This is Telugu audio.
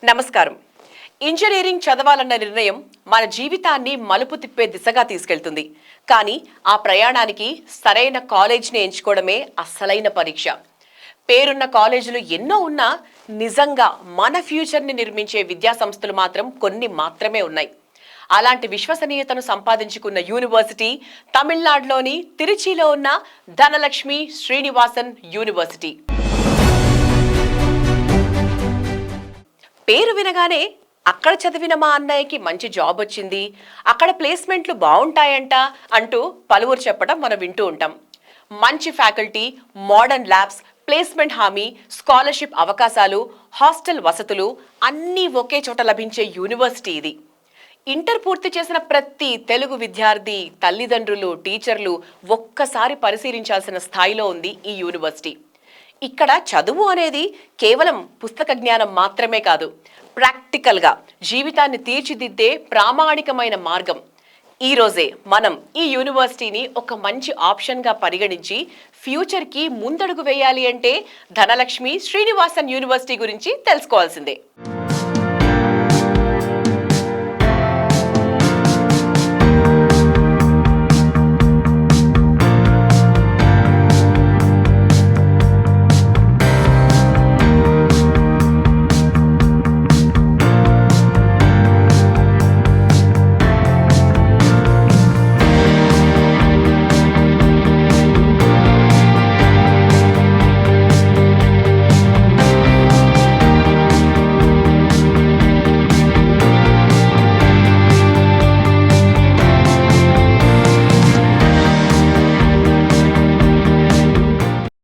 నమస్కారం. ఇంజనీరింగ్ చదవాలన్న నిర్ణయం మన జీవితాన్ని మలుపు తిప్పే దిశగా తీసుకెళ్తుంది. కానీ ఆ ప్రయాణానికి సరైన కాలేజ్ని ఎంచుకోవడమే అసలైన పరీక్ష. పేరున్న కాలేజీలు ఎన్నో ఉన్నా నిజంగా మన ఫ్యూచర్ని నిర్మించే విద్యా సంస్థలు మాత్రం కొన్ని మాత్రమే ఉన్నాయి. అలాంటి విశ్వసనీయతను సంపాదించుకున్న యూనివర్సిటీ తమిళనాడులోని తిరుచిలో ఉన్న ధనలక్ష్మి శ్రీనివాసన్ యూనివర్సిటీ. పేరు వినగానే అక్కడ చదివిన మా అన్నయ్యకి మంచి జాబ్ వచ్చింది, అక్కడ ప్లేస్మెంట్లు బాగుంటాయంట అంటూ పలువురు చెప్పడం మనం వింటూ ఉంటాం. మంచి ఫ్యాకల్టీ, మోడర్న్ ల్యాబ్స్, ప్లేస్మెంట్ హామీ, స్కాలర్షిప్ అవకాశాలు, హాస్టల్ వసతులు అన్నీ ఒకే చోట లభించే యూనివర్సిటీ ఇది. ఇంటర్ పూర్తి చేసిన ప్రతి తెలుగు విద్యార్థి, తల్లిదండ్రులు, టీచర్లు ఒక్కసారి పరిశీలించాల్సిన స్థాయిలో ఉంది ఈ యూనివర్సిటీ. ఇక్కడ చదువు అనేది కేవలం పుస్తక జ్ఞానం మాత్రమే కాదు, ప్రాక్టికల్గా జీవితాన్ని తీర్చిదిద్దే ప్రామాణికమైన మార్గం. ఈ రోజే మనం ఈ యూనివర్సిటీని ఒక మంచి ఆప్షన్గా పరిగణించి ఫ్యూచర్కి ముందడుగు వేయాలి అంటే ధనలక్ష్మి శ్రీనివాసన్ యూనివర్సిటీ గురించి తెలుసుకోవాల్సిందే.